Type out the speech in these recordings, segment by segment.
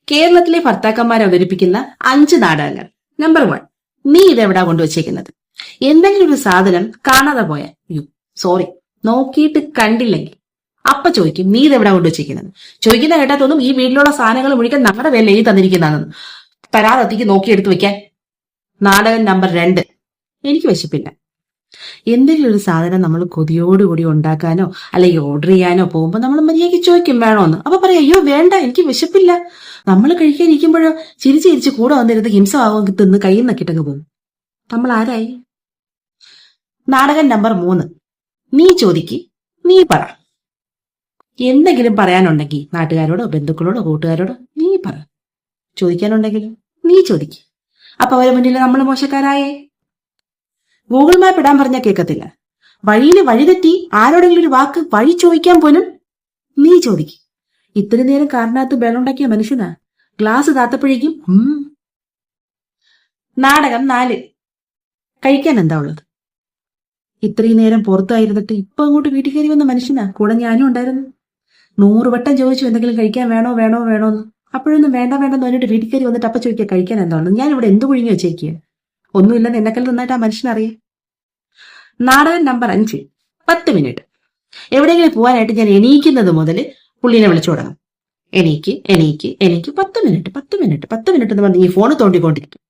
കേരളത്തിലെ ഭർത്താക്കന്മാരെ അവതരിപ്പിക്കുന്ന 5 നാടകങ്ങൾ. നമ്പർ 1, നീ ഇതെവിടാ കൊണ്ടുവച്ചേക്കുന്നത്? എന്തെങ്കിലും ഒരു സാധനം കാണാതെ പോയാൽ, സോറി, നോക്കിയിട്ട് കണ്ടില്ലെങ്കിൽ അപ്പ ചോദിക്കും നീ ഇതെവിടാ കൊണ്ടുവച്ചേക്കുന്നത്. ചോദിക്കുന്ന കേട്ടാ തോന്നും ഈ വീട്ടിലുള്ള സാധനങ്ങൾ മുഴുവൻ നമ്മുടെ പേരിൽ എഴുതി തന്നിരിക്കുന്നതാണെന്ന്. തരാതെത്തിക്ക് നോക്കിയെടുത്ത് വെക്കാൻ. നാടകം നമ്പർ 2, എനിക്ക് വിശപ്പില്ല. എന്തെങ്കിലും ഒരു സാധനം നമ്മൾ കൊതിയോടുകൂടി ഉണ്ടാക്കാനോ അല്ലെങ്കിൽ ഓർഡർ ചെയ്യാനോ പോകുമ്പോൾ നമ്മൾ മര്യാദയ്ക്ക് ചോദിക്കും വേണോന്ന്. അപ്പൊ പറയാം അയ്യോ വേണ്ട എനിക്ക് വിശപ്പില്ല. നമ്മൾ കഴിക്കാനിരിക്കുമ്പോഴോ ചിരിച്ച് കൂടെ വന്നിരുന്ന് ഹിംസമാകുമെങ്കിൽ തിന്ന് കയ്യിൽ നിന്നൊക്കിട്ടങ്ങ് പോകും. നമ്മൾ ആരായി? നാടകം നമ്പർ 3, നീ ചോദിക്ക് നീ പറ. എന്തെങ്കിലും പറയാനുണ്ടെങ്കിൽ നാട്ടുകാരോടോ ബന്ധുക്കളോടോ കൂട്ടുകാരോടോ നീ പറ. ചോദിക്കാനുണ്ടെങ്കിലും നീ ചോദിക്ക്. അപ്പൊ അവരെ മുന്നിൽ നമ്മൾ മോശക്കാരായേ. ഗൂഗിൾ മാപ്പ് ഇടാൻ പറഞ്ഞാൽ കേൾക്കത്തില്ല. വഴിയിൽ വഴിതെറ്റി ആരോടെങ്കിലും ഒരു വാക്ക് വഴി ചോദിക്കാൻ പോലും നീ ചോദിക്കും. ഇത്രയും നേരം കാറിനകത്ത് ബലമുണ്ടാക്കിയ മനുഷ്യനാ ഗ്ലാസ് താത്തപ്പോഴേക്കും. നാടകം 4, കഴിക്കാൻ എന്താ ഉള്ളത്? ഇത്രയും നേരം പുറത്തായിരുന്നിട്ട് ഇപ്പൊ അങ്ങോട്ട് വീട്ടിൽ കയറി വന്ന മനുഷ്യനാ. കൂടെ ഞാനും ഉണ്ടായിരുന്നു. 100 വട്ടം ചോദിച്ചു എന്തെങ്കിലും കഴിക്കാൻ വേണോ വേണോ വേണോന്ന്. അപ്പോഴൊന്നും വേണ്ടെന്ന് പറഞ്ഞിട്ട് വീട്ടിൽ കയറി വന്നിട്ട് അപ്പൊ ചോദിക്കുക കഴിക്കാൻ എന്താ ഉള്ളത്? ഞാൻ ഇവിടെ എന്ത് കുഴിഞ്ഞു വെച്ചേക്കുക? ഒന്നുമില്ലെന്ന് എന്നെക്കൽ നന്നായിട്ട് ആ മനുഷ്യനറിയാം. നാടകം നമ്പർ 5, 10 മിനിറ്റ്. എവിടെയെങ്കിലും പോകാനായിട്ട് ഞാൻ എണീക്കുന്നത് മുതൽ പുള്ളിനെ വിളിച്ചു തുടങ്ങും. എണീക്ക് 10 മിനിറ്റ് എന്ന് പറഞ്ഞ് ഈ ഫോണ് തോണ്ടിക്കൊണ്ടിരിക്കും.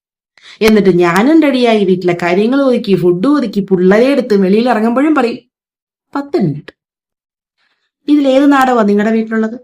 എന്നിട്ട് ഞാനും റെഡിയായി വീട്ടിലെ കാര്യങ്ങൾ ഒതുക്കി ഫുഡ് ഒതുക്കി പിള്ളേരെ എടുത്ത് വെളിയിൽ ഇറങ്ങുമ്പോഴും പറയും 10 മിനിറ്റ്. ഇതിലേത് നാടകമാണ് നിങ്ങളുടെ വീട്ടിലുള്ളത്?